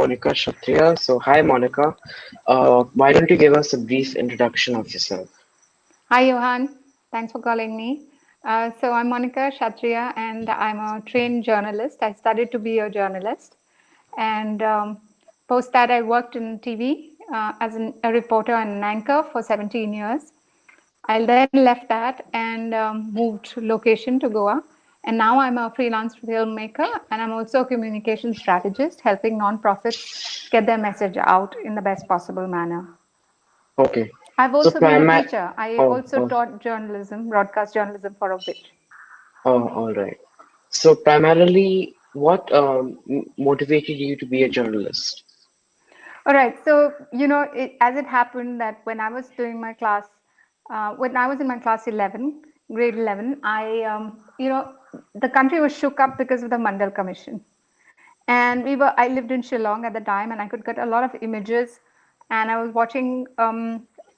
Monika Kshatriya. So, hi Monika. Why don't you give us a brief introduction of yourself? Hi, Johan. Thanks for calling me. So, I'm Monika Kshatriya, and I'm a trained journalist. I studied to be a journalist. And post that, I worked in TV as a reporter and an anchor for 17 years. I then left that and moved location to Goa. And now I'm a freelance filmmaker, and I'm also a communication strategist, helping nonprofits get their message out in the best possible manner. Okay. I've So, also been a teacher. I oh, also taught journalism, broadcast journalism for a bit. all right. So, primarily, what motivated you to be a journalist? All right. So, as it happened that when I was doing my class, when I was in my class 11, grade 11, the country was shook up because of the Mandal Commission. And I lived in Shillong at the time, and I could get a lot of images. And I was watching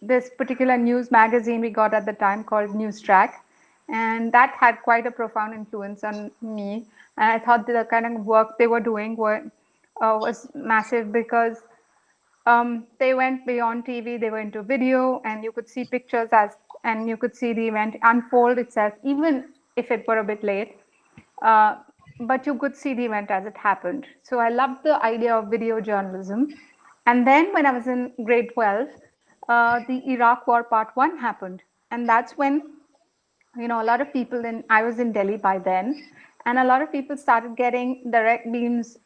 this particular news magazine we got at the time called News Track, and that had quite a profound influence on me. And I thought that the kind of work they were doing was massive because they went beyond TV, they were into video, and you could see pictures and you could see the event unfold itself, even if it were a bit late. Uh, but you could see the event as it happened. So I loved the idea of video journalism. And then when I was in grade 12, the Iraq War Part 1 happened. And that's when a lot of people I was in Delhi by then, and a lot of people started getting direct beams.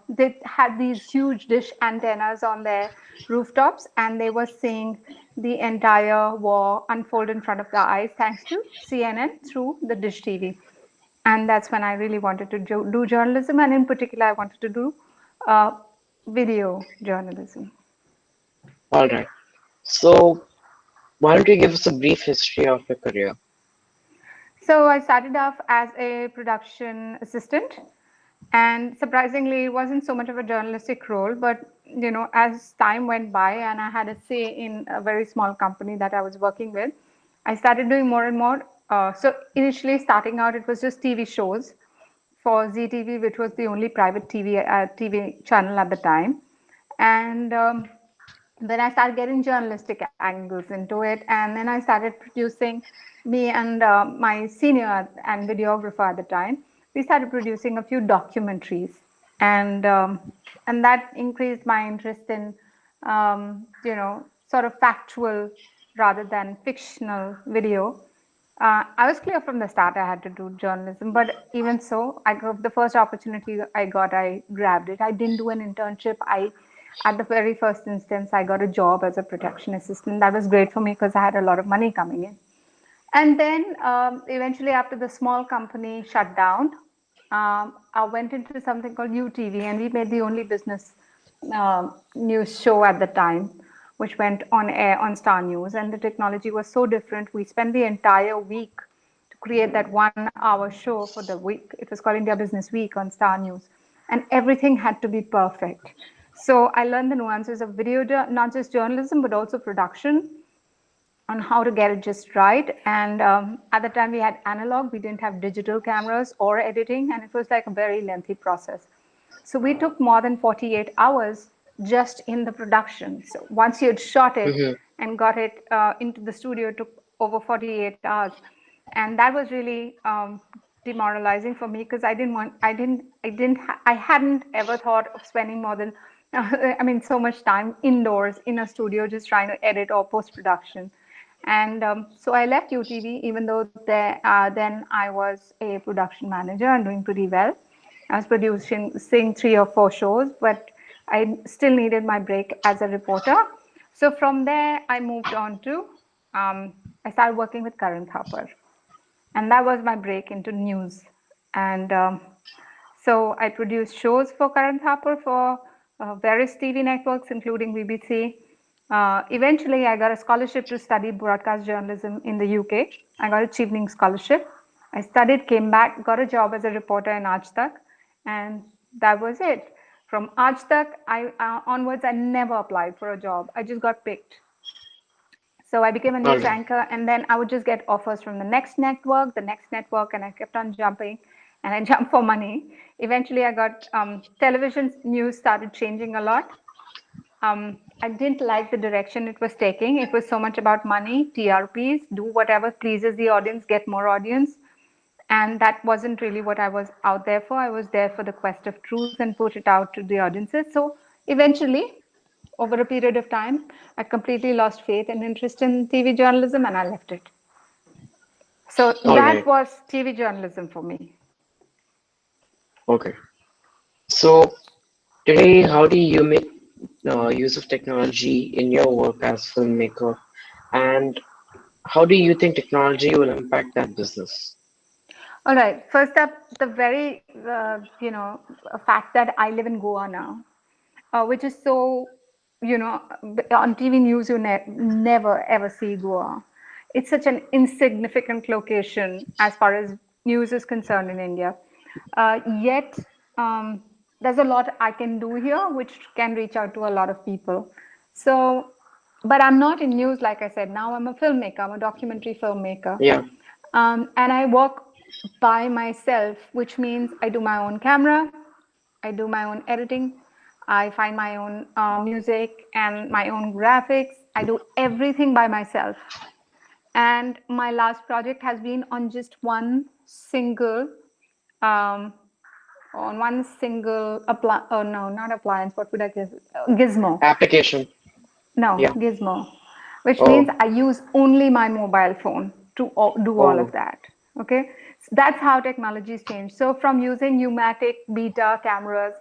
They had these huge dish antennas on their rooftops, and they were seeing the entire war unfold in front of their eyes thanks to CNN through the dish TV. And that's when I really wanted to do journalism, and in particular, I wanted to do uh, video journalism. All right. So, why don't you give us a brief history of your career? So I started off as a production assistant, and surprisingly, it wasn't so much of a journalistic role, but as time went by and I had a say in a very small company that I was working with, I started doing more and more. So initially, starting out, it was just TV shows for ZTV, which was the only private TV channel at the time, and then I started getting journalistic angles into it, and then I started producing. Me and my senior and videographer at the time, we started producing a few documentaries, and that increased my interest in sort of factual rather than fictional video. I was clear from the start I had to do journalism, but even so, the first opportunity I got, I grabbed it. I didn't do an internship. At the very first instance, I got a job as a production assistant. That was great for me because I had a lot of money coming in. And then eventually, after the small company shut down, I went into something called UTV, and we made the only business news show at the time, which went on air on Star News. And the technology was so different. We spent the entire week to create that 1 hour show for the week. It was called India Business Week on Star News. And everything had to be perfect. So I learned the nuances of video, not just journalism, but also production, on how to get it just right. And at the time we had analog, we didn't have digital cameras or editing, and it was like a very lengthy process. So we took more than 48 hours just in the production. So once you had shot it Mm-hmm. and got it into the studio, it took over 48 hours. And that was really demoralizing for me because I hadn't ever thought of spending more than, I mean, so much time indoors in a studio just trying to edit or post production. And so I left UTV, even though then I was a production manager and doing pretty well. I was producing 3 or 4 shows, but I still needed my break as a reporter. So from there, I moved on to, I started working with Karan Thapar. And that was my break into news. And so I produced shows for Karan Thapar for various TV networks, including BBC. Eventually, I got a scholarship to study broadcast journalism in the UK. I got a Chevening scholarship. I studied, came back, got a job as a reporter in Aaj Tak, and that was it. From Aaj Tak onwards, I never applied for a job. I just got picked. So I became a All news right. anchor, and then I would just get offers from the next network, and I kept on jumping. and I jumped for money. Eventually, I got television news started changing a lot. I didn't like the direction it was taking. It was so much about money, TRPs, do whatever pleases the audience, get more audience. And that wasn't really what I was out there for. I was there for the quest of truth and put it out to the audiences. So eventually, over a period of time, I completely lost faith and interest in TV journalism and I left it. So All that right. was TV journalism for me. Okay. So today, how do you make use of technology in your work as filmmaker, and how do you think technology will impact that business? All right. First up, the very, a fact that I live in Goa now, which is so, on TV news, you never ever see Goa. It's such an insignificant location as far as news is concerned in India. Yet, there's a lot I can do here, which can reach out to a lot of people. So, but I'm not in news, like I said. Now I'm a filmmaker, I'm a documentary filmmaker. Yeah. And I work by myself, which means I do my own camera, I do my own editing, I find my own music and my own graphics. I do everything by myself. And my last project has been on just one single, um, oh no, not appliance, what would I guess? Gizmo. Application. No, Yeah. Gizmo, which means Oh. I use only my mobile phone to do all of Oh. that. Okay, so that's how technology's changed. So from using pneumatic beta cameras,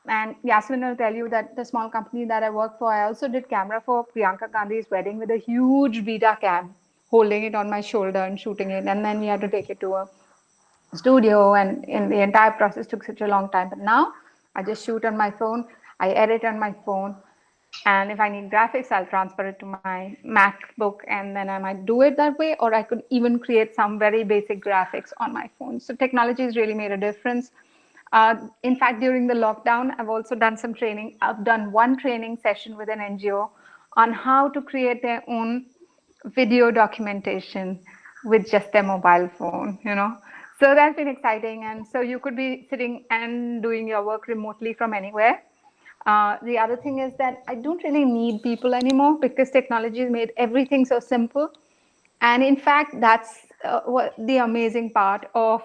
and Yasmin will tell you that the small company that I work for, I also did camera for Priyanka Gandhi's wedding with a huge beta cam, holding it on my shoulder and shooting it, and then we had to take it to a studio, and the entire process took such a long time. But now I just shoot on my phone, I edit on my phone, and if I need graphics, I'll transfer it to my MacBook and then I might do it that way, or I could even create some very basic graphics on my phone. So technology has really made a difference. In fact, during the lockdown, I've also done some training. I've done one training session with an NGO on how to create their own video documentation with just their mobile phone. So that's been exciting. And so you could be sitting and doing your work remotely from anywhere. The other thing is that I don't really need people anymore because technology has made everything so simple. And in fact, that's what the amazing part of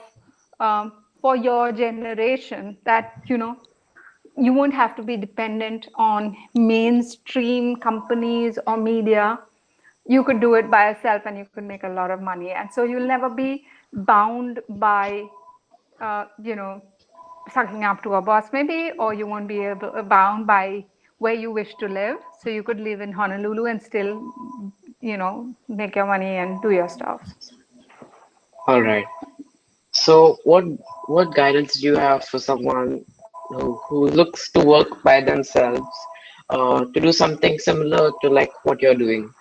for your generation, that you won't have to be dependent on mainstream companies or media. You could do it by yourself and you could make a lot of money. And so you'll never be bound by you know, sucking up to a boss maybe, or you won't be bound by where you wish to live. So you could live in Honolulu and still, make your money and do your stuff. All right. So, what guidance do you have for someone who looks to work by themselves, to do something similar to like what you're doing?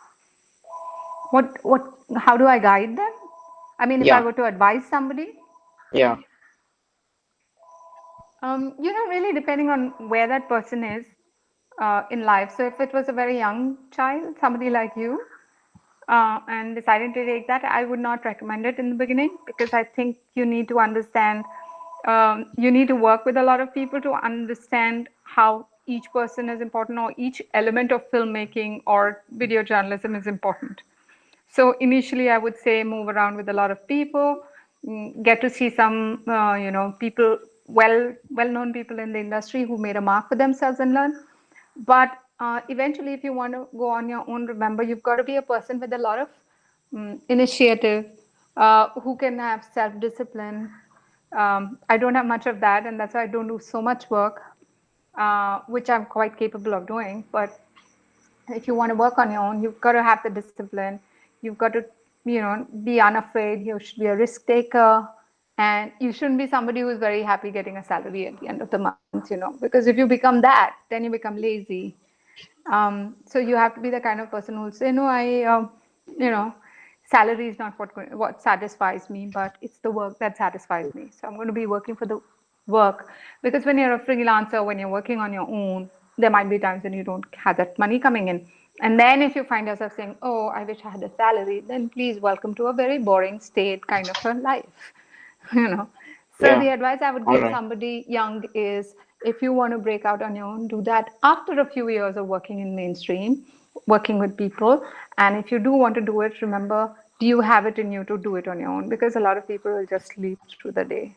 How do I guide them? I mean, if I Yeah. were to advise somebody, Yeah. really depending on where that person is in life. So if it was a very young child, somebody like you, and deciding to take that, I would not recommend it in the beginning because I think you need to understand, you need to work with a lot of people to understand how each person is important or each element of filmmaking or video journalism is important. So initially, I would say move around with a lot of people, get to see some, people, well-known people in the industry who made a mark for themselves and learn. But eventually, if you want to go on your own, remember you've got to be a person with a lot of initiative, who can have self-discipline. I don't have much of that, and that's why I don't do so much work, which I'm quite capable of doing. But if you want to work on your own, you've got to have the discipline. You've got to, be unafraid. You should be a risk taker. And you shouldn't be somebody who's very happy getting a salary at the end of the month, because if you become that, then you become lazy. So you have to be the kind of person who'll say, no, you know, salary is not what satisfies me, but it's the work that satisfies me. So I'm going to be working for the work, because when you're a freelancer, when you're working on your own, there might be times when you don't have that money coming in. And then if you find yourself saying, oh, I wish I had a salary, then please welcome to a very boring state kind of a life, you know. So the Yeah. advice I would All give right. somebody young is, if you want to break out on your own, do that after a few years of working in mainstream, working with people. And if you do want to do it, remember, do you have it in you to do it on your own? Because a lot of people will just sleep through the day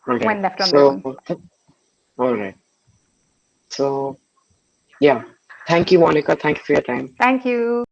All when right. left on their own. So, all right. So, yeah. Thank you, Monica. Thank you for your time. Thank you.